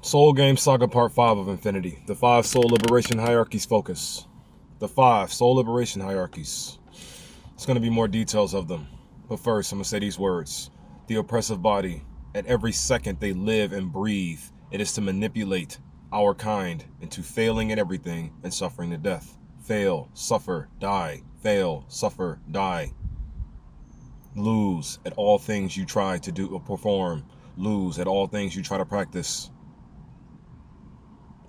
Soul Game Saga Part 5 of Infinity. The 5 Soul Liberation Hierarchies focus. The 5 Soul Liberation Hierarchies. There's going to be more details of them. But first, I'm going to say these words. The oppressive body, at every second they live and breathe, it is to manipulate our kind into failing at everything and suffering to death. Fail, suffer, die. Fail, suffer, die. Lose at all things you try to do or perform. Lose at all things you try to practice.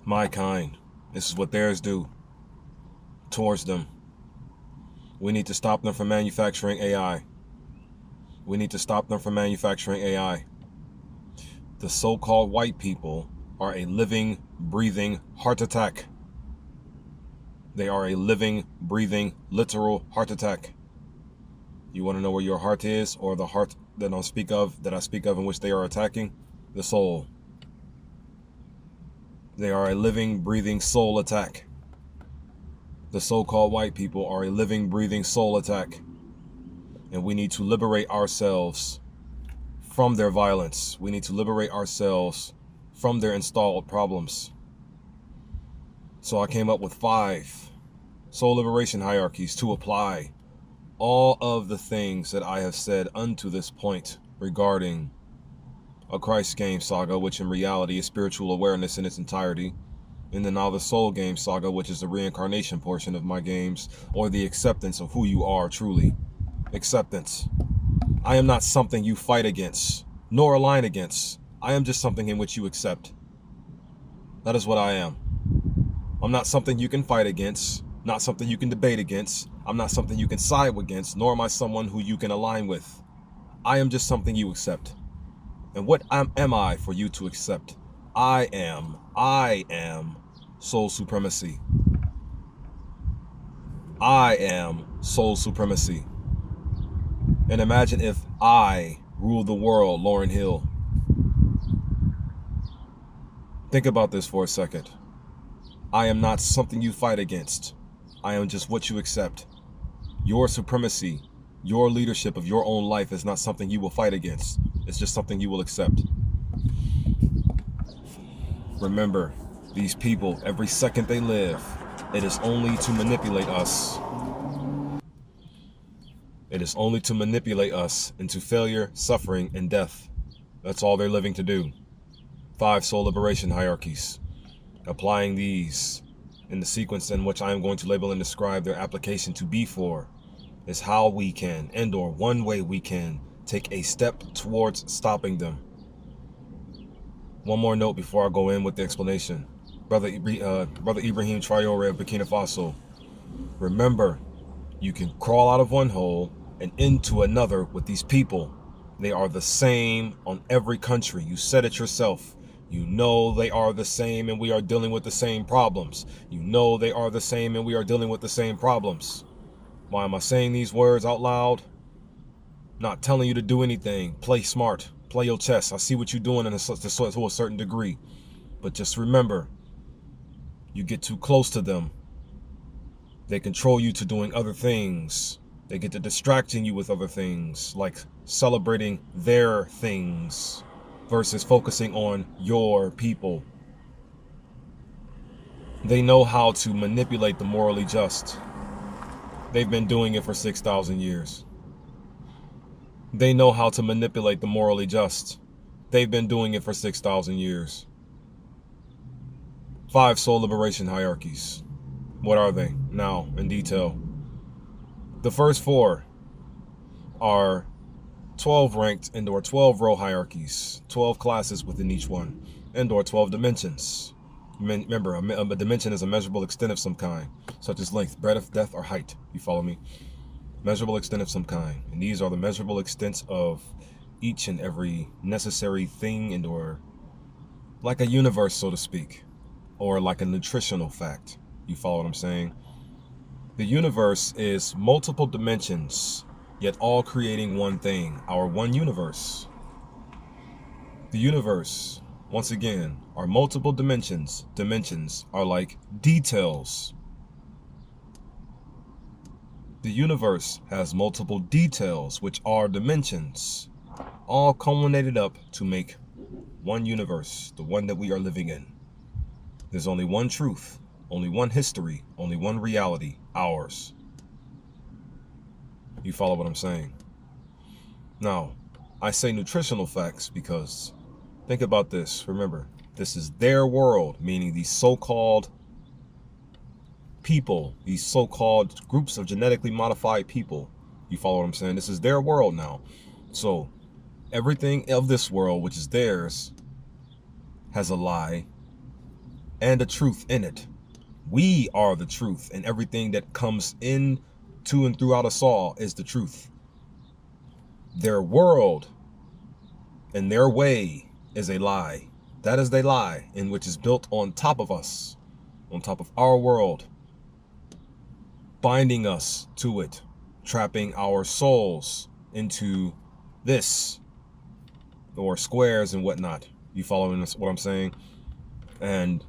My kind. This is what theirs do towards them. We need to stop them from manufacturing AI. We need to stop them from manufacturing AI. The so-called white people are a living, breathing heart attack. They are a living, breathing, literal heart attack. You want to know where your heart is, or the heart that I speak of in which they are attacking? The soul. They are a living, breathing soul attack. The so-called white people are a living, breathing soul attack. And we need to liberate ourselves from their violence. We need to liberate ourselves from their installed problems. So I came up with 5 soul liberation hierarchies to apply all of the things that I have said unto this point regarding a Christ Game Saga, which in reality is spiritual awareness in its entirety, and then now the Soul Game Saga, which is the reincarnation portion of my games, or the acceptance of who you are truly. Acceptance. I am not something you fight against, nor align against. I am just something in which you accept. That is what I am. I'm not something you can fight against, not something you can debate against. I'm not something you can side against, nor am I someone who you can align with. I am just something you accept. And what am I for you to accept? I am soul supremacy. I am soul supremacy. And imagine if I ruled the world, Lauryn Hill. Think about this for a second. I am not something you fight against. I am just what you accept. Your supremacy, your leadership of your own life is not something you will fight against. It's just something you will accept. Remember, these people, every second they live, it is only to manipulate us. It is only to manipulate us into failure, suffering, and death. That's all they're living to do. 5 soul liberation hierarchies. Applying these in the sequence in which I am going to label and describe their application to be for is how we can, and or one way we can, take a step towards stopping them. One more note before I go in with the explanation. Brother Ibrahim Traore of Burkina Faso. Remember, you can crawl out of one hole and into another with these people. They are the same on every country. You said it yourself. You know they are the same and we are dealing with the same problems. You know they are the same and we are dealing with the same problems. Why am I saying these words out loud? Not telling you to do anything. Play smart. Play your chess. I see what you're doing to a certain degree. But just remember, you get too close to them, they control you to doing other things. They get to distracting you with other things, like celebrating their things versus focusing on your people. They know how to manipulate the morally just. They've been doing it for 6,000 years. They know how to manipulate the morally just. They've been doing it for 6,000 years. 5 soul liberation hierarchies. What are they? Now, in detail. The first 4 are 12 ranked and/or 12 row hierarchies, 12 classes within each one, and/or 12 dimensions. Remember, a dimension is a measurable extent of some kind, such as length, breadth, depth, or height. You follow me? Measurable extent of some kind. And these are the measurable extents of each and every necessary thing and/or like a universe, so to speak, or like a nutritional fact. You follow what I'm saying? The universe is multiple dimensions, yet all creating one thing, our one universe. The universe, once again, are multiple dimensions. Dimensions are like details. The universe has multiple details, which are dimensions, all culminated up to make one universe, the one that we are living in. There's only one truth, only one history, only one reality, ours. You follow what I'm saying? Now, I say nutritional facts because think about this. Remember, this is their world, meaning these so-called people, these so-called groups of genetically modified people. You follow what I'm saying? This is their world now. So everything of this world, which is theirs, has a lie and a truth in it. We are the truth, and everything that comes in to and throughout us all is the truth. Their world and their way is a lie. That is the lie, in which is built on top of us, on top of our world, binding us to it, trapping our souls into this, or squares and whatnot. You following what I'm saying? And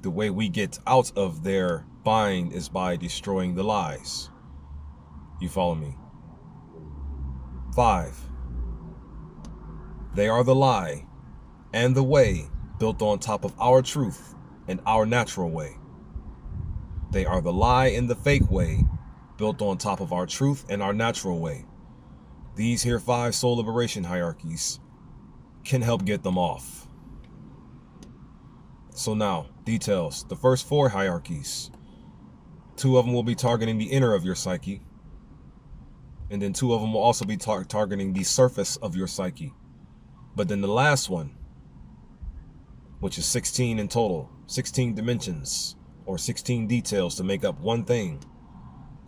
the way we get out of their bind is by destroying the lies. You follow me? 5. They are the lie and the way built on top of our truth and our natural way. They are the lie and the fake way built on top of our truth and our natural way. These here 5 soul liberation hierarchies can help get them off. So now, details. The first 4 hierarchies, 2 of them will be targeting the inner of your psyche, and then 2 of them will also be targeting the surface of your psyche. But then the last one, which is 16 in total, 16 dimensions, or 16 details to make up one thing,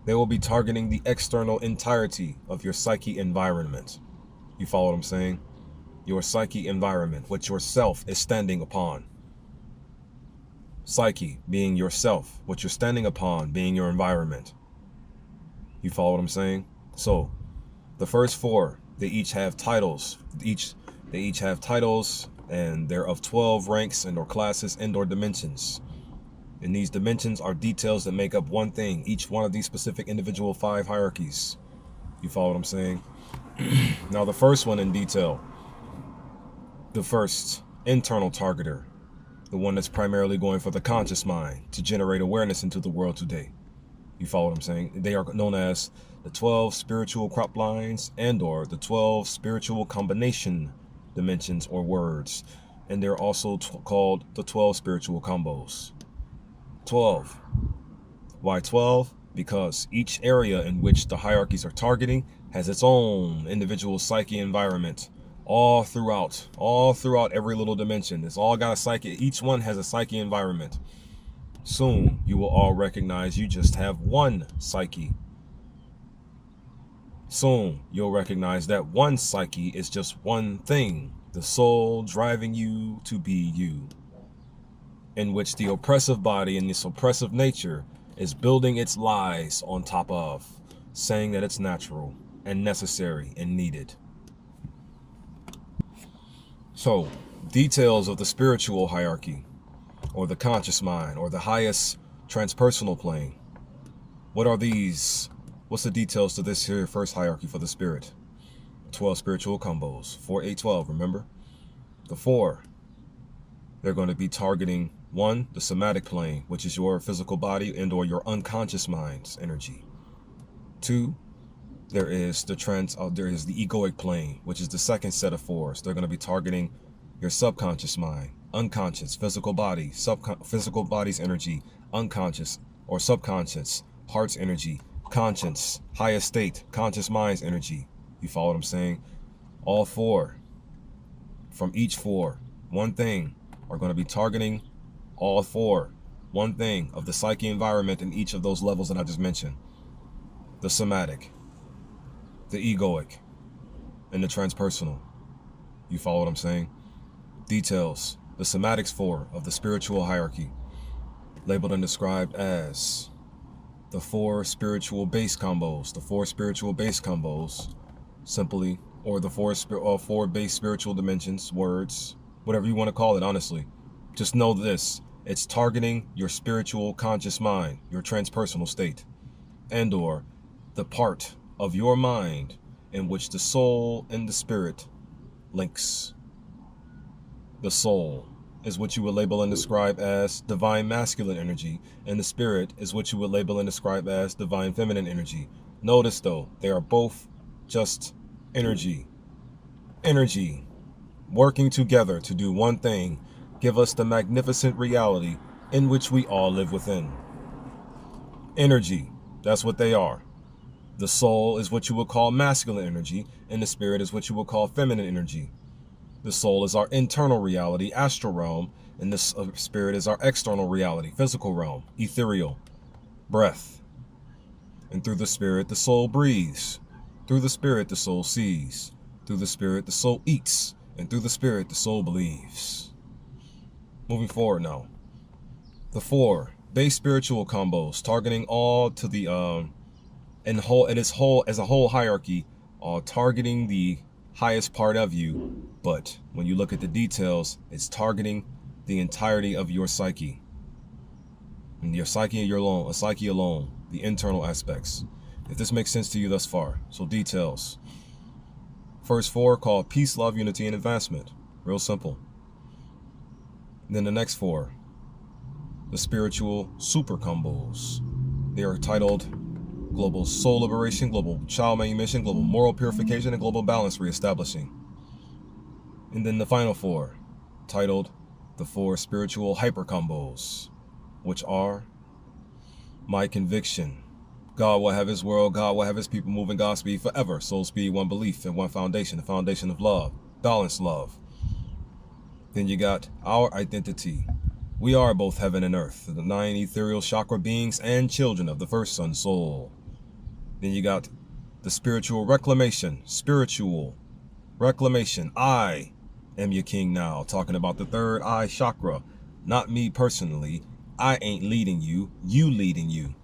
they will be targeting the external entirety of your psyche environment. You follow what I'm saying? Your psyche environment, what your self is standing upon. Psyche being yourself, what you're standing upon being your environment. You follow what I'm saying? So the first 4, they each have titles. They each have titles, and they're of 12 ranks and or classes and or dimensions. And these dimensions are details that make up one thing, each one of these specific individual 5 hierarchies. You follow what I'm saying? Now the first one in detail, the first internal targeter, the one that's primarily going for the conscious mind to generate awareness into the world today. You follow what I'm saying? They are known as the 12 spiritual crop lines and or the 12 spiritual combination dimensions or words. And they're also called the 12 spiritual combos. 12. Why 12? Because each area in which the hierarchies are targeting has its own individual psyche environment all throughout every little dimension. It's all got a psyche. Each one has a psyche environment. Soon you will all recognize you just have one psyche. Soon you'll recognize that one psyche is just one thing, the soul driving you to be you, in which the oppressive body and this oppressive nature is building its lies on top of, saying that it's natural and necessary and needed. So, details of the spiritual hierarchy, or the conscious mind, or the highest transpersonal plane. What are these? What's the details to this here first hierarchy for the spirit? 12 spiritual combos, 4, 8, 12, remember? The 4, they're going to be targeting 1, the somatic plane, which is your physical body and or your unconscious mind's energy. 2, there is the egoic plane, which is the second set of 4s. They're going to be targeting your subconscious mind, unconscious, physical body, physical body's energy, unconscious or subconscious, heart's energy, conscience, highest state, conscious mind's energy. You follow what I'm saying? All 4, from each 4, one thing, are going to be targeting all 4, one thing of the psyche environment in each of those levels that I just mentioned. The somatic, the egoic, and the transpersonal. You follow what I'm saying? Details. The somatics 4 of the spiritual hierarchy, labeled and described as the 4 spiritual base combos. The 4 spiritual base combos, simply, or the 4 base spiritual dimensions, words, whatever you want to call it, honestly. Just know this. It's targeting your spiritual conscious mind, your transpersonal state, and or the part of your mind in which the soul and the spirit links. The soul is what you would label and describe as divine masculine energy, and the spirit is what you would label and describe as divine feminine energy. Notice though, they are both just energy. Energy working together to do one thing, give us the magnificent reality in which we all live within. Energy, that's what they are. The soul is what you would call masculine energy, and the spirit is what you would call feminine energy. The soul is our internal reality, astral realm, and the spirit is our external reality, physical realm, ethereal, breath. And through the spirit, the soul breathes. Through the spirit, the soul sees. Through the spirit, the soul eats. And through the spirit, the soul believes. Moving forward now. The 4 base spiritual combos, targeting all to the as a whole hierarchy, targeting the highest part of you, but when you look at the details, it's targeting the entirety of your psyche. And your psyche alone, the internal aspects. If this makes sense to you thus far. So details. First 4 called peace, love, unity, and advancement. Real simple. Then the next 4, the spiritual super combos. They are titled global soul liberation, global child manumission, global moral purification, and global balance reestablishing. And then the final 4, titled the 4 spiritual hyper combos, which are my conviction. God will have his world, God will have his people moving God speed forever. Soul speed, one belief, and one foundation, the foundation of love, balanced love. Then you got our identity. We are both heaven and earth, the 9 ethereal chakra beings and children of the first sun soul. Then you got the spiritual reclamation. I am your king now. Talking about the third eye chakra. Not me personally. I ain't leading you. You leading you.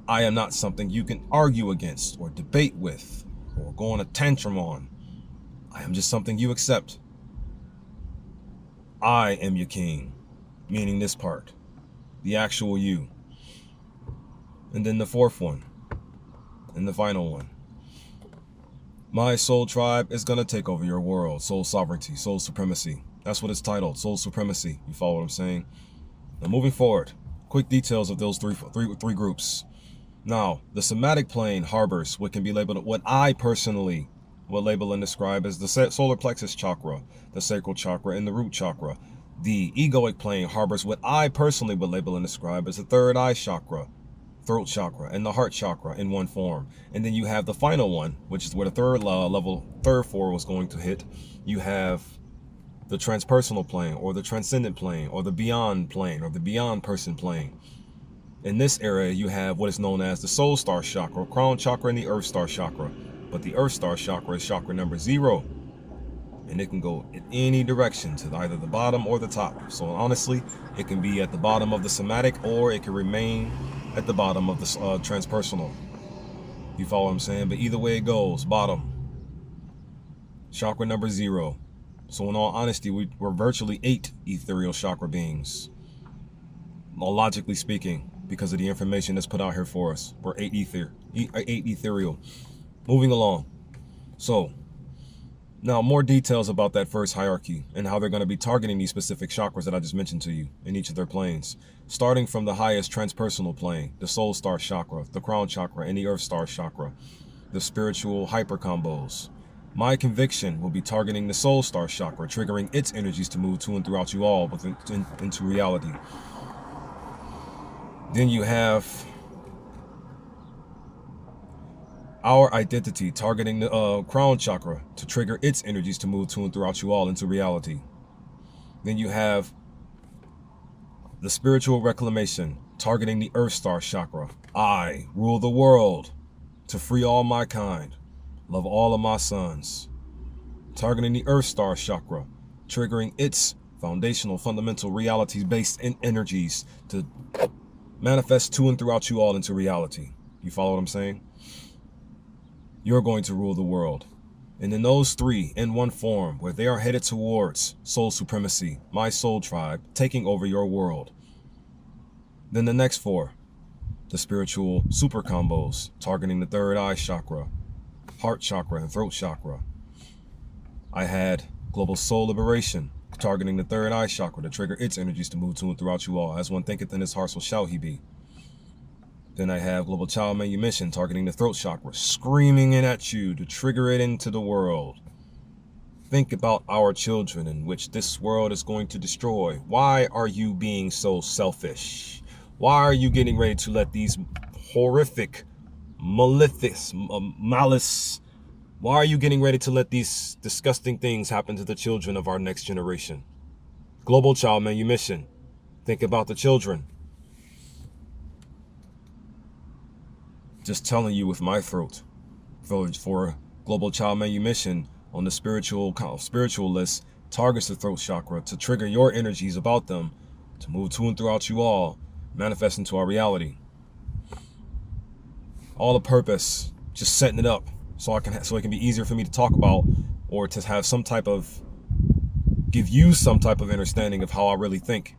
I am not something you can argue against or debate with or go on a tantrum on. I am just something you accept. I am your king. Meaning this part. The actual you. And then the 4th one, and the final one. My soul tribe is going to take over your world. Soul sovereignty, soul supremacy. That's what it's titled, soul supremacy. You follow what I'm saying? Now moving forward, quick details of those three groups. Now, the somatic plane harbors what can be labeled, what I personally will label and describe as the solar plexus chakra, the sacral chakra, and the root chakra. The egoic plane harbors what I personally would label and describe as the third eye chakra, throat chakra, and the heart chakra in one form. And then you have the final one, which is where the third 4 was going to hit. You have the transpersonal plane, or the transcendent plane, or the beyond plane, or the beyond person plane. In this area, you have what is known as the soul star chakra, crown chakra, and the earth star chakra. But the earth star chakra is chakra number 0. And it can go in any direction to either the bottom or the top. So honestly, it can be at the bottom of the somatic, or it can remain at the bottom of the transpersonal. You follow what I'm saying? But either way it goes, bottom. Chakra number 0. So in all honesty, we're virtually 8 ethereal chakra beings. Well, logically speaking, because of the information that's put out here for us. We're 8 ethereal. Moving along. So, now more details about that first hierarchy and how they're going to be targeting these specific chakras that I just mentioned to you in each of their planes. Starting from the highest transpersonal plane, the soul star chakra, the crown chakra, and the earth star chakra, the spiritual hyper combos. My conviction will be targeting the soul star chakra, triggering its energies to move to and throughout you all into reality. Then you have our identity, targeting the crown chakra to trigger its energies to move to and throughout you all into reality. Then you have the spiritual reclamation, targeting the earth star chakra. I rule the world to free all my kind, love all of my sons. Targeting the earth star chakra, triggering its foundational, fundamental realities-based energies to manifest to and throughout you all into reality. You follow what I'm saying? You're going to rule the world. And in those 3, in one form, where they are headed towards soul supremacy, my soul tribe, taking over your world. Then the next 4, the spiritual super combos, targeting the third eye chakra, heart chakra, and throat chakra. I had global soul liberation, targeting the third eye chakra to trigger its energies to move to and throughout you all. As one thinketh in his heart, so shall he be. Then I have global child manumission, targeting the throat chakra, screaming in at you to trigger it into the world. Think about our children in which this world is going to destroy. Why are you being so selfish? Why are you getting ready to let these horrific, malice, why are you getting ready to let these disgusting things happen to the children of our next generation? Global child manumission. Think about the children. Just telling you with my throat. For global child manumission on the spiritual list, targets the throat chakra to trigger your energies about them to move to and throughout you all, manifest into our reality. All the purpose, just setting it up so it can be easier for me to talk about, or to have some type of, give you some type of understanding of how I really think.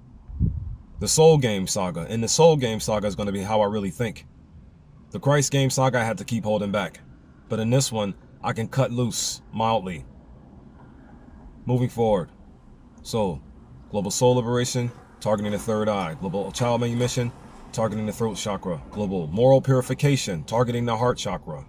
The Soul Game Saga, and the Soul Game Saga is going to be how I really think. The Christ Game Saga I had to keep holding back, but in this one I can cut loose mildly. Moving forward, so global soul liberation, targeting the third eye. Global child manumission, targeting the throat chakra. Global moral purification, targeting the heart chakra,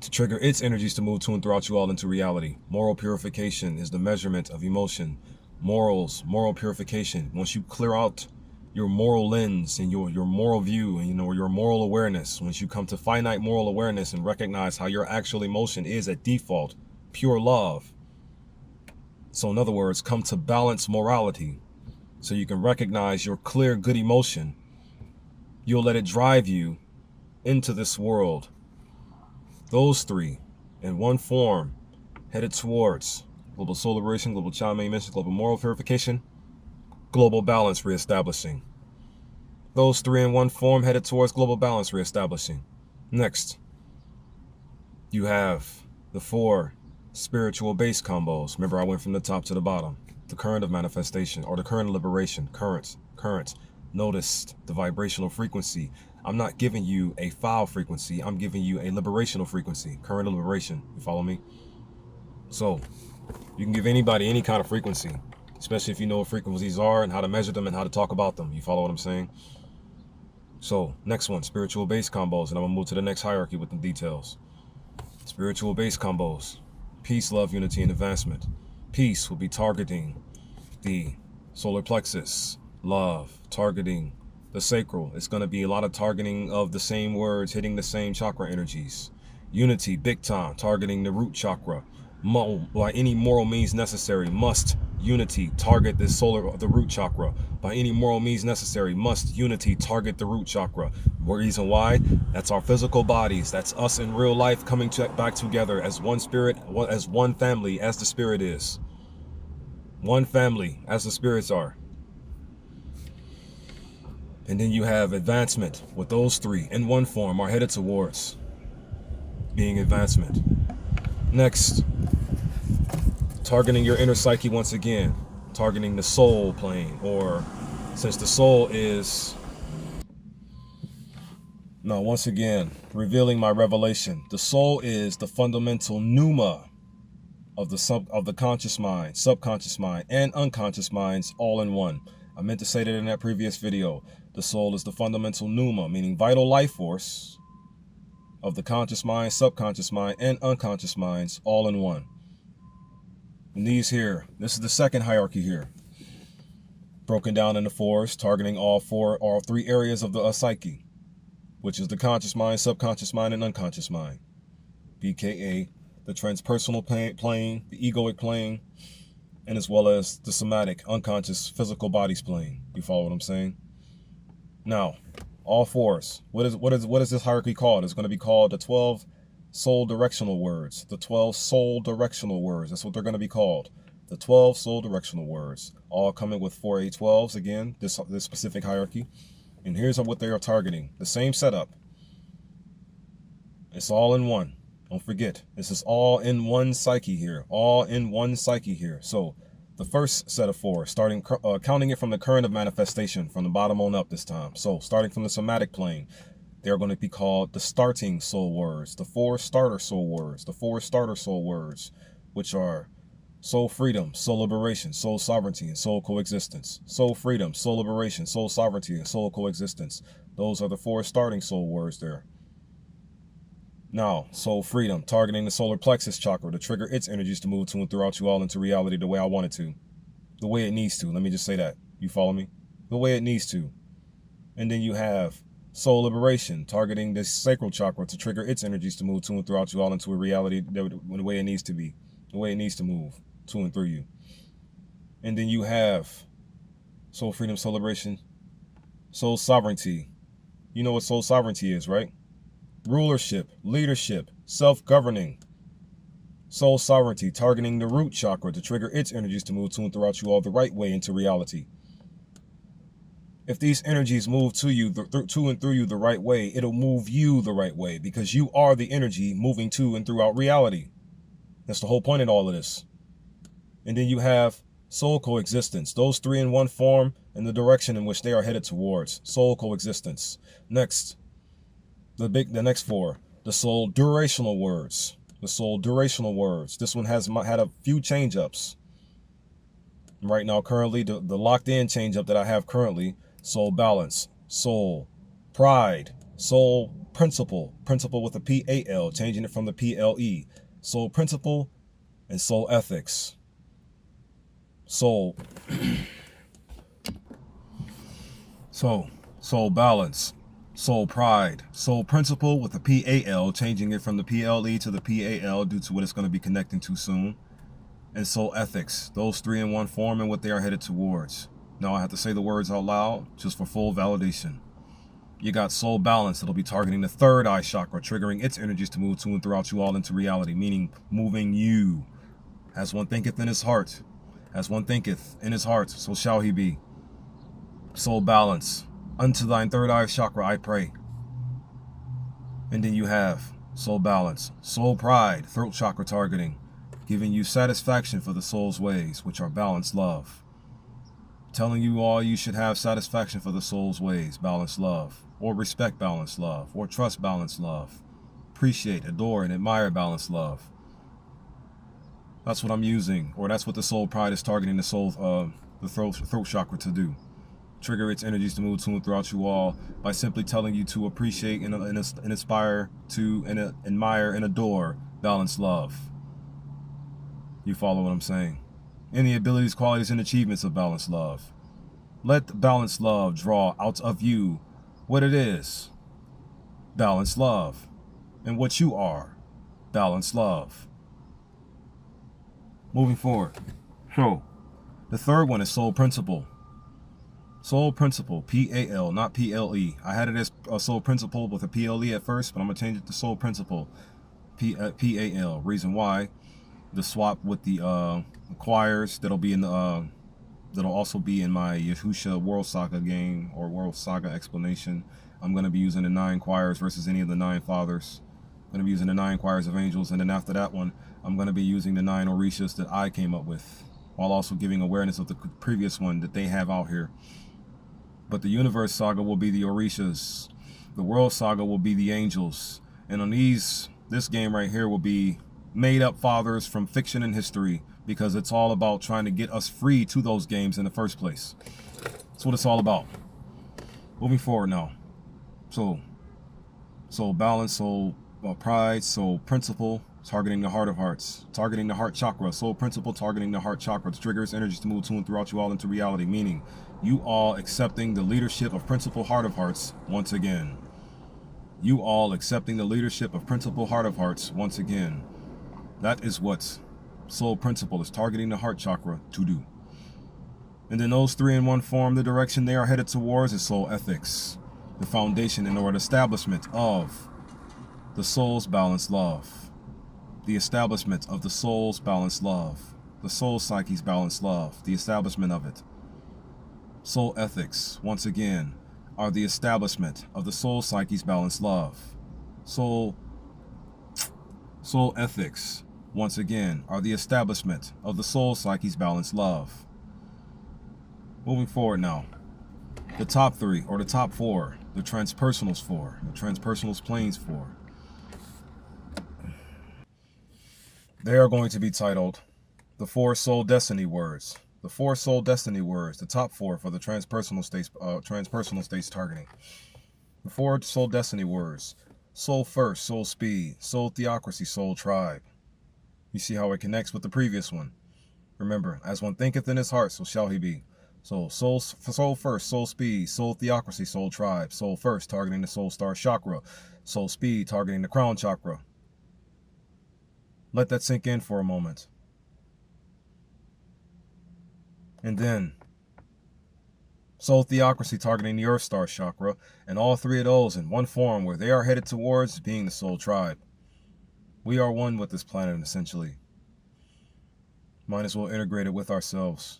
to trigger its energies to move to and throughout you all into reality. Moral purification is the measurement of emotion. Morals, moral purification. Once you clear out your moral lens and your moral view and your moral awareness, once you come to finite moral awareness and recognize how your actual emotion is at default pure love. So in other words, come to balance morality so you can recognize your clear good emotion. You'll let it drive you into this world. Those three in one form headed towards global soul liberation, global child manumission, global moral purification, global balance reestablishing. Those three in one form headed towards global balance reestablishing. Next, you have the 4 spiritual base combos. Remember, I went from the top to the bottom. The current of manifestation, or the current of liberation. Currents. Notice the vibrational frequency. I'm not giving you a foul frequency. I'm giving you a liberational frequency. Current of liberation. You follow me? So you can give anybody any kind of frequency, especially if you know what frequencies are and how to measure them and how to talk about them. You follow what I'm saying? So next one, spiritual base combos, and I'm gonna move to the next hierarchy with the details. Spiritual base combos. Peace, love, unity, and advancement. Peace will be targeting the solar plexus. Love, targeting the sacral. It's going to be a lot of targeting of the same words, hitting the same chakra energies. Unity, big time, targeting the root chakra. By any moral means necessary, must unity target the root chakra. By any moral means necessary, must unity target the root chakra. Reason why? That's our physical bodies. That's us in real life coming back together as one spirit, as one family, as the spirit is. One family, as the spirits are. And then you have advancement, with those three in one form are headed towards being advancement. Next, targeting your inner psyche once again, targeting the soul plane, or since the soul is, no, once again, revealing my revelation. The soul is the fundamental pneuma of the conscious mind, subconscious mind, and unconscious minds all in one. I meant to say that in that previous video. The soul is the fundamental pneuma, meaning vital life force of the conscious mind, subconscious mind, and unconscious minds all in one. And these here, this is the second hierarchy here, broken down into 4s, targeting all 3 areas of the psyche, which is the conscious mind, subconscious mind, and unconscious mind, BKA the transpersonal plane, the egoic plane, and as well as the somatic, unconscious, physical bodies plane. You follow what I'm saying? Now, all 4s. What is this hierarchy called? It's going to be called the 12 soul directional words. The 12 soul directional words. That's what they're going to be called. The 12 soul directional words. All coming with 4A12s again, this specific hierarchy. And here's what they are targeting. The same setup. It's all in one. Don't forget, this is all in one psyche here. All in one psyche here. So the first set of 4, counting it from the current of manifestation, from the bottom on up this time. So starting from the somatic plane, they're going to be called the starting soul words, the 4 starter soul words, the 4 starter soul words, which are soul freedom, soul liberation, soul sovereignty, and soul coexistence. Soul freedom, soul liberation, soul sovereignty, and soul coexistence. Those are the 4 starting soul words there. Now, soul freedom, targeting the solar plexus chakra to trigger its energies to move to and throughout you all into reality the way I want it to. The way it needs to. Let me just say that. You follow me? The way it needs to. And then you have soul liberation, targeting the sacral chakra to trigger its energies to move to and throughout you all into a reality the way it needs to be, the way it needs to move to and through you. And then you have soul freedom, soul liberation, soul sovereignty. You know what soul sovereignty is, right? Rulership, leadership, self-governing. Soul sovereignty, targeting the root chakra to trigger its energies to move to and throughout you all the right way into reality. If these energies move to you, to and through you the right way, it'll move you the right way because you are the energy moving to and throughout reality. That's the whole point in all of this. And then you have soul coexistence. Those 3 in one form and the direction in which they are headed towards. Soul coexistence. Next, the next 4, the soul durational words. The soul durational words. This one has had a few change-ups. Right now, currently, the locked-in change-up that I have currently, soul balance, soul pride, soul principle, principle with a P-A-L, changing it from the P-L-E, soul principle, and soul ethics. Soul balance, soul pride, soul principle with the P-A-L, changing it from the P-L-E to the P-A-L due to what it's going to be connecting to soon. And soul ethics, those 3 in one form and what they are headed towards. Now I have to say the words out loud just for full validation. You got soul balance, that'll be targeting the 3rd eye chakra, triggering its energies to move to and throughout you all into reality, meaning moving you. As one thinketh in his heart, as one thinketh in his heart, so shall he be. Soul balance, unto thine 3rd eye chakra I pray. And then you have soul balance, soul pride, throat chakra targeting, giving you satisfaction for the soul's ways, which are balanced love. Telling you all you should have satisfaction for the soul's ways, balanced love, or respect balanced love, or trust balanced love, appreciate, adore, and admire balanced love. That's what I'm using, or that's what the soul pride is targeting the soul, the throat chakra to do. Trigger its energies to move to and throughout you all by simply telling you to appreciate and inspire to and admire and adore balanced love. You follow what I'm saying? And the abilities, qualities, and achievements of balanced love. Let balanced love draw out of you what it is. Balanced love. And what you are. Balanced love. Moving forward. So, the 3rd one is soul principle. Soul principle, P-A-L, not P-L-E. I had it as a soul principle with a P-L-E at first, but I'm going to change it to soul principle, P-A-L. Reason why, the swap with the choirs that'll be in the that'll also be in my Yahusha World Saga game or World Saga explanation. I'm going to be using the 9 choirs versus any of the 9 fathers. I'm going to be using the 9 choirs of angels, and then after that one, I'm going to be using the 9 orishas that I came up with, while also giving awareness of the previous one that they have out here. But the Universe Saga will be the orishas. The World Saga will be the angels. And on this game right here will be made up fathers from fiction and history, because it's all about trying to get us free to those games in the first place. That's what it's all about. Moving forward now. Soul balance, soul pride, soul principle, targeting the heart of hearts, targeting the heart chakra, soul principle, targeting the heart chakra, to trigger its energies to move to and throughout you all into reality, meaning you all accepting the leadership of principle heart of hearts once again. You all accepting the leadership of principle heart of hearts once again. That is what soul principle is targeting the heart chakra to do. And then those 3 in one form, the direction they are headed towards is soul ethics, the foundation and or establishment of the soul's balanced love, the establishment of the soul's balanced love, the soul psyche's balanced love, the establishment of it. Soul ethics, once again, are the establishment of the soul psyche's balanced love. Soul ethics, once again, are the establishment of the soul psyche's balanced love. Moving forward now. The top three, or the top four, the transpersonals four, the transpersonals planes four, they are going to be titled the four soul destiny words. The four soul destiny words, the top four for the transpersonal states targeting. The four soul destiny words: soul first, soul speed, soul theocracy, soul tribe. You see how it connects with the previous one. Remember, as one thinketh in his heart, so shall he be. So soul first, soul speed, soul theocracy, soul tribe. Soul first, targeting the soul star chakra. Soul speed, targeting the crown chakra. Let that sink in for a moment. And then soul theocracy, targeting the earth star chakra, and all three of those in one form where they are headed towards being the soul tribe. We are one with this planet, essentially. Might as well integrate it with ourselves.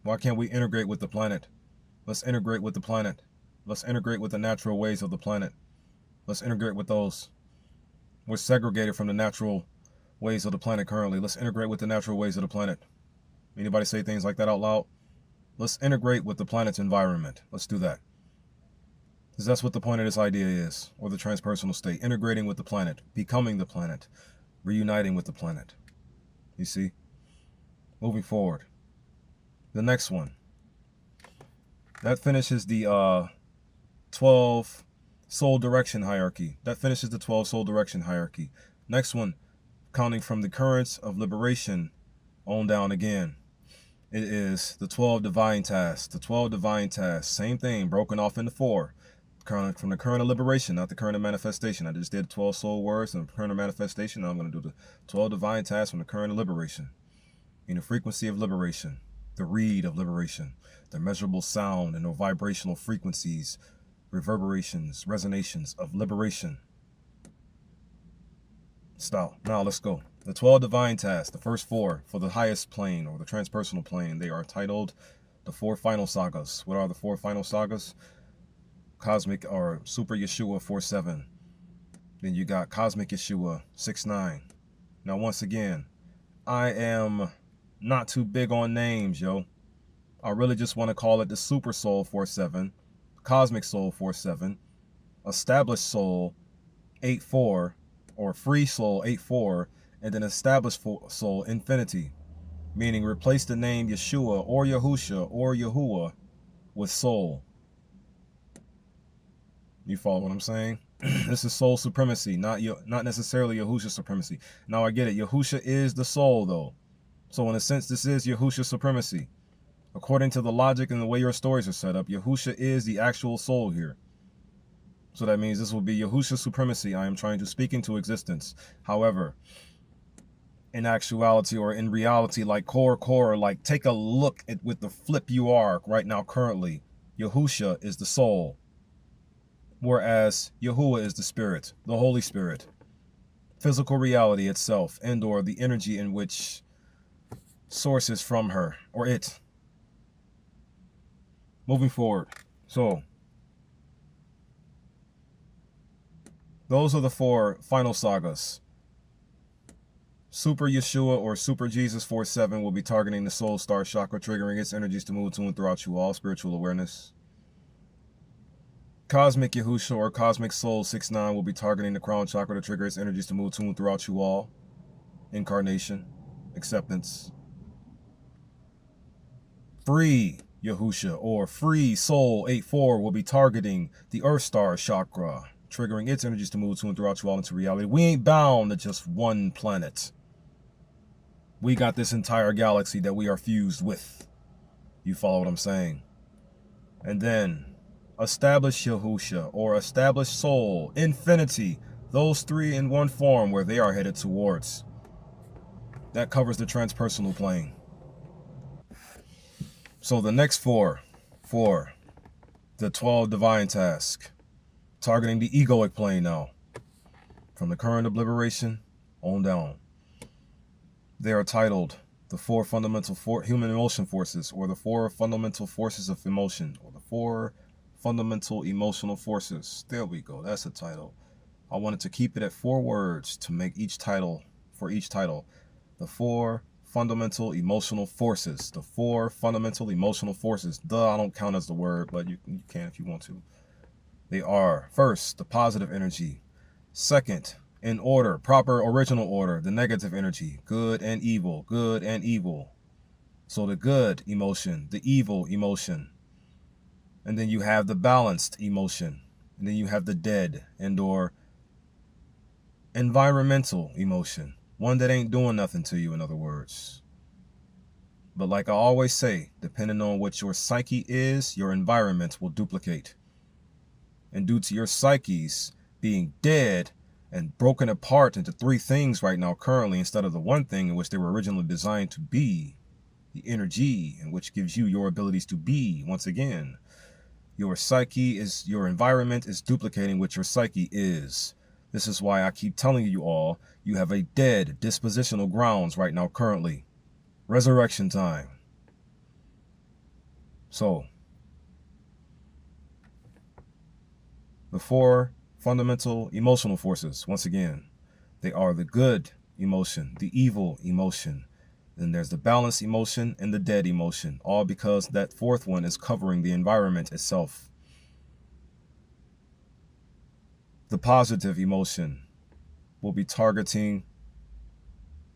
Why can't we integrate with the planet? Let's integrate with the planet. Let's integrate with the natural ways of the planet. Let's integrate with those. We're segregated from the natural ways of the planet currently. Let's integrate with the natural ways of the planet. Anybody say things like that out loud? Let's integrate with the planet's environment. Let's do that. Because that's what the point of this idea is, or the transpersonal state. Integrating with the planet, becoming the planet, reuniting with the planet. You see? Moving forward. The next one. That finishes the 12 soul direction hierarchy. That finishes the 12 soul direction hierarchy. Next one, counting from the currents of liberation on down again. It is the 12 divine tasks. The 12 divine tasks. Same thing, broken off into four. From the current of liberation, not the current of manifestation. I just did 12 soul words and the current of manifestation. Now I'm going to do the 12 divine tasks from the current of liberation. In the frequency of liberation, the reed of liberation, the measurable sound and the vibrational frequencies, reverberations, resonations of liberation. Stop. Now let's go. The 12 divine tasks, the first four for the highest plane or the transpersonal plane, they are titled the four final sagas. What are the four final sagas? Cosmic or Super Yeshua 4-7. Then you got Cosmic Yeshua 6-9. Now once again, I am not too big on names, yo. I really just want to call it the Super Soul 4-7, Cosmic Soul 4-7, Established Soul 8-4, or Free Soul 8-4, and then Established Soul Infinity, meaning replace the name Yeshua or Yahusha or Yahuwah with Soul. You follow what I'm saying? This is soul supremacy, not necessarily Yahusha supremacy. Now I get it. Yahusha is the soul, though. So in a sense, this is Yahusha supremacy. According to the logic and the way your stories are set up, Yahusha is the actual soul here. So that means this will be Yahusha supremacy I am trying to speak into existence. However, in actuality or in reality, like core, like take a look at with the flip you are right now currently. Yahusha is the soul. Whereas Yahuwah is the spirit, the Holy Spirit, physical reality itself, and or the energy in which sources from her, or it. Moving forward. So, those are the four final sagas. Super Yeshua or Super Jesus 4-7 will be targeting the soul star chakra, triggering its energies to move to and throughout you all, spiritual awareness. Cosmic Yahusha or Cosmic Soul 6-9 will be targeting the crown chakra to trigger its energies to move to and throughout you all. Incarnation, acceptance. Free Yahusha or Free Soul 8-4 will be targeting the Earth Star chakra, triggering its energies to move to and throughout you all into reality. We ain't bound to just one planet. We got this entire galaxy that we are fused with. You follow what I'm saying? And then Established Yahusha or Established Soul, Infinity, those three in one form where they are headed towards. That covers the transpersonal plane. So the next four for the 12 divine task, targeting the egoic plane now, from the current of liberation on down. They are titled the four fundamental human emotion forces, or the four fundamental forces of emotion, or the four fundamental emotional forces. There we go. That's the title. I wanted to keep it at 4 words to make each title, for each title, the four fundamental emotional forces. The 4 fundamental emotional forces. I don't count as the word, but you can if you want to. They are, first, the positive energy. Second, in order, proper original order, the negative energy, good and evil, good and evil. So the good emotion, the evil emotion. And then you have the balanced emotion. And then you have the dead and or environmental emotion. One that ain't doing nothing to you, in other words. But like I always say, depending on what your psyche is, your environment will duplicate. And due to your psyches being dead and broken apart into 3 things right now currently, instead of the one thing in which they were originally designed to be, the energy in which gives you your abilities to be, once again, your psyche is, your environment is duplicating what your psyche is. This is why I keep telling you all, you have a dead dispositional grounds right now currently. Resurrection time. So, the 4 fundamental emotional forces, once again, they are the good emotion, the evil emotion. Then there's the balanced emotion and the dead emotion, all because that 4th one is covering the environment itself. The positive emotion will be targeting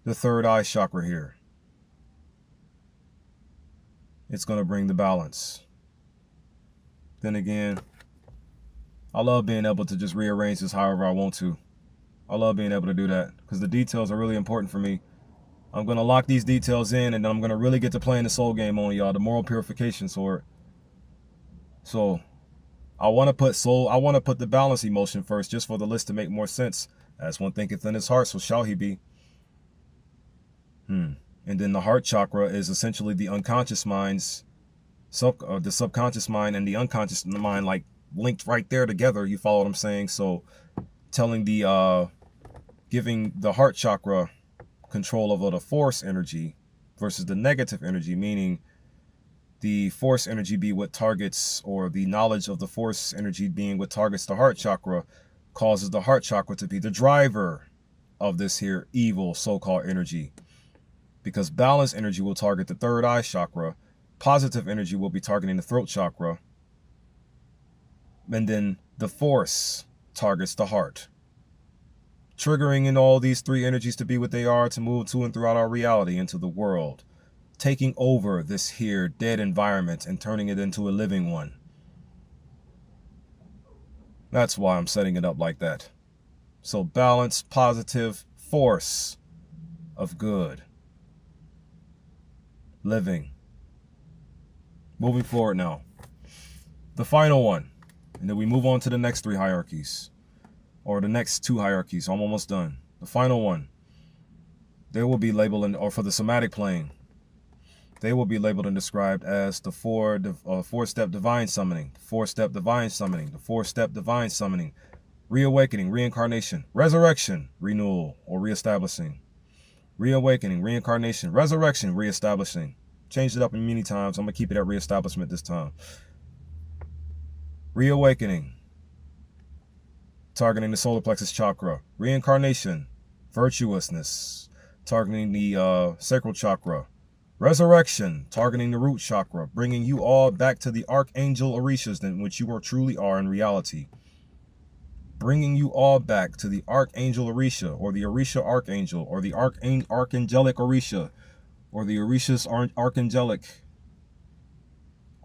the 3rd eye chakra here. It's going to bring the balance. Then again, I love being able to just rearrange this however I want to. I love being able to do that because the details are really important for me. I'm going to lock these details in, and then I'm going to really get to playing the soul game on y'all, the moral purification sword. So I want to put the balance emotion first, just for the list to make more sense. As one thinketh in his heart, so shall he be. And then the heart chakra is essentially the unconscious mind's, the subconscious mind and the unconscious mind, like linked right there together. You follow what I'm saying? So telling giving the heart chakra control over the force energy versus the negative energy, meaning the force energy be what targets, or the knowledge of the force energy being what targets the heart chakra, causes the heart chakra to be the driver of this here evil so-called energy. Because balanced energy will target the 3rd eye chakra, positive energy will be targeting the throat chakra, and then the force targets the heart. Triggering in all these 3 energies to be what they are, to move to and throughout our reality into the world. Taking over this here dead environment and turning it into a living one. That's why I'm setting it up like that. So balance, positive, force of good. Living. Moving forward now. The final one. And then we move on to the next 3 hierarchies. Or the next 2 hierarchies. I'm almost done. The final one. They will be labeled, or for the somatic plane, they will be labeled and described as the 4-step divine summoning, 4-step divine summoning, the 4-step divine summoning, reawakening, reincarnation, resurrection, renewal, or reestablishing, reawakening, reincarnation, resurrection, reestablishing. Changed it up many times. I'm going to keep it at reestablishment this time. Reawakening, targeting the solar plexus chakra. Reincarnation, virtuousness, targeting the sacral chakra. Resurrection, targeting the root chakra, bringing you all back to the archangel orishas in which you truly are in reality. Bringing you all back to the archangel orisha, or the orisha archangel, or the archangelic orisha, or the orishas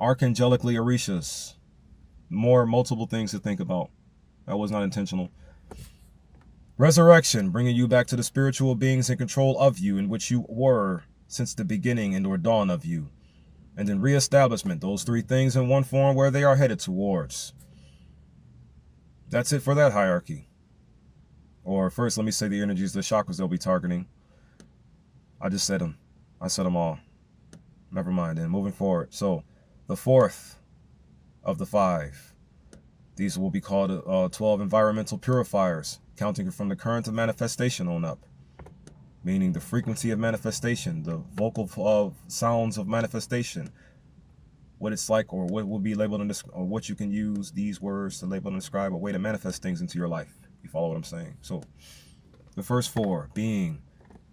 archangelically orishas. Multiple things to think about. That was not intentional. Resurrection, bringing you back to the spiritual beings in control of you, in which you were since the beginning and or dawn of you. And then reestablishment, those 3 things in one form where they are headed towards. That's it for that hierarchy. Or first, let me say the energies, the chakras they'll be targeting. I just said them. I said them all. Never mind then. Moving forward. So the 4th of the 5. These will be called 12 environmental purifiers, counting from the current of manifestation on up. Meaning the frequency of manifestation, the vocal sounds of manifestation, what it's like, or what will be labeled in or what you can use these words to label and describe a way to manifest things into your life. You follow what I'm saying? So the first 4 being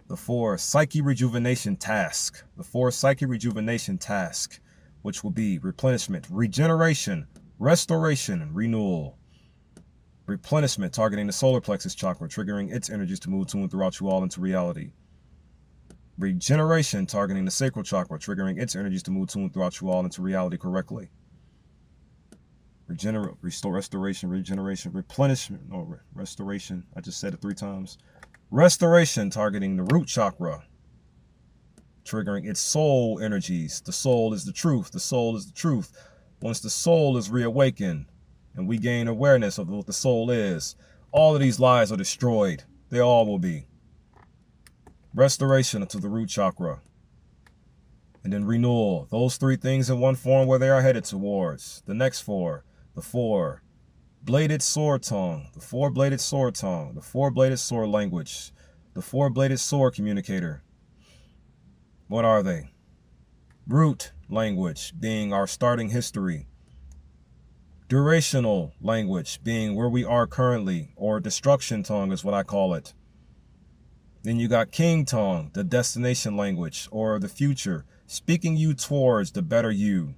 The 4 psyche rejuvenation task. The 4 psyche rejuvenation task, which will be replenishment, regeneration, restoration, and renewal. Replenishment, targeting the solar plexus chakra, triggering its energies to move to and throughout you all into reality. Regeneration, targeting the sacral chakra, triggering its energies to move to and throughout you all into reality correctly. Restoration, regeneration, replenishment, no, restoration. I just said it 3 times. Restoration, targeting the root chakra, triggering its soul energies. The soul is the truth. The soul is the truth. Once the soul is reawakened and we gain awareness of what the soul is, all of these lies are destroyed. They all will be. Restoration to the root chakra. And then renewal. Those 3 things in one form where they are headed towards. The next 4. The 4 bladed sword tongue, the 4 bladed sword tongue, the 4 bladed sword language, the 4 bladed sword communicator. What are they? Root language, being our starting history. Durational language, being where we are currently, or destruction tongue is what I call it. Then you got king tongue, the destination language, or the future, speaking you towards the better you.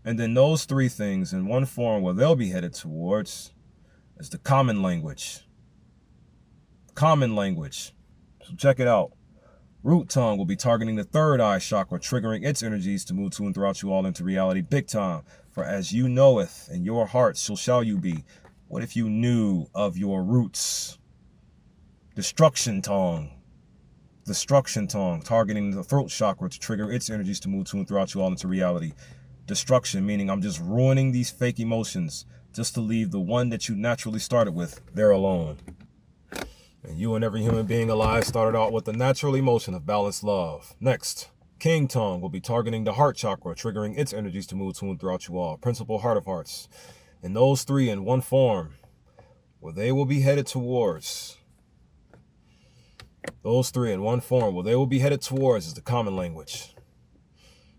And then those 3 things in one form where they'll be headed towards is the common language. Common language. So check it out. Root tongue will be targeting the 3rd eye chakra, triggering its energies to move to and throughout you all into reality big time. For as you knoweth in your heart, so shall you be. What if you knew of your roots? Destruction tongue. Destruction tongue, targeting the throat chakra to trigger its energies to move to and throughout you all into reality. Destruction, meaning I'm just ruining these fake emotions just to leave the one that you naturally started with there alone. And you and every human being alive started out with the natural emotion of balanced love. Next, king tongue will be targeting the heart chakra, triggering its energies to move to and throughout you all. Principal heart of hearts. And those 3 in one form where they will be headed towards. Those 3 in one form where they will be headed towards is the common language.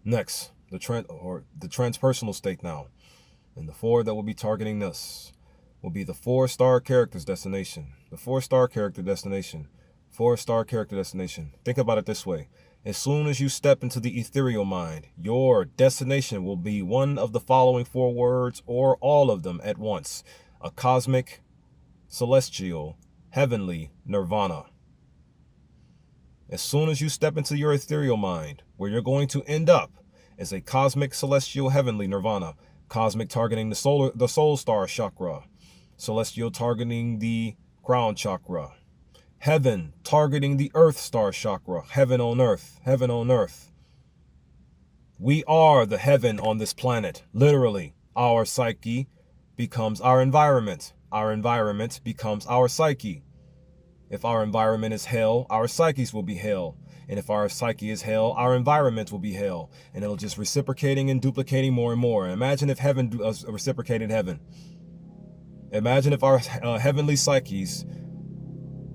Next, the transpersonal state now. And the 4 that will be targeting this will be the 4-star character's destination. The 4-star character destination. 4-star character destination. Think about it this way. As soon as you step into the ethereal mind, your destination will be one of the following 4 words or all of them at once. A cosmic, celestial, heavenly nirvana. As soon as you step into your ethereal mind, where you're going to end up is a cosmic, celestial, heavenly nirvana. Cosmic targeting the soul star chakra. Celestial targeting the crown chakra. Heaven targeting the earth star chakra. Heaven on earth. Heaven on earth. We are the heaven on this planet. Literally, our psyche becomes our environment. Our environment becomes our psyche. If our environment is hell, our psyches will be hell. And if our psyche is hell, our environment will be hell. And it'll just reciprocating and duplicating more and more. Imagine if heaven reciprocated heaven. Imagine if our heavenly psyches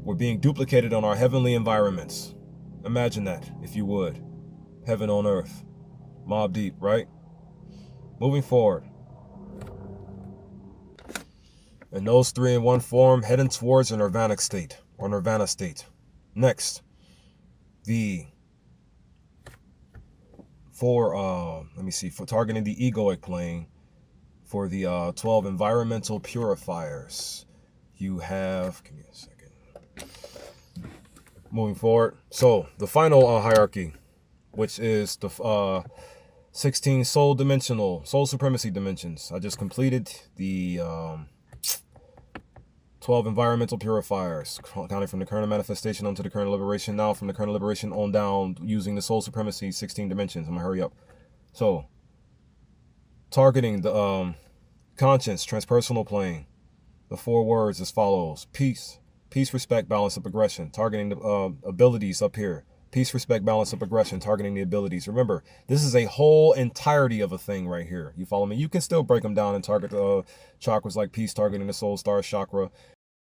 were being duplicated on our heavenly environments. Imagine that, if you would. Heaven on earth. Mob deep, right? Moving forward. And those 3 in one form heading towards a nirvanic state or nirvana state. Next. The 4, for targeting the egoic plane, for the 12 environmental purifiers, you have, give me a second. Moving forward. So the final hierarchy, which is the 16 soul supremacy dimensions. I just completed the 12 environmental purifiers, counting from the kernel manifestation onto the kernel liberation. Now from the kernel liberation on down, using the soul supremacy 16 dimensions. I'm gonna hurry up. So, targeting the conscience, transpersonal plane. The 4 words as follows: peace, respect, balance, and progression. Targeting the abilities up here. Peace, respect, balance, and progression, targeting the abilities. Remember, this is a whole entirety of a thing right here. You follow me? You can still break them down and target chakras like peace, targeting the soul star chakra.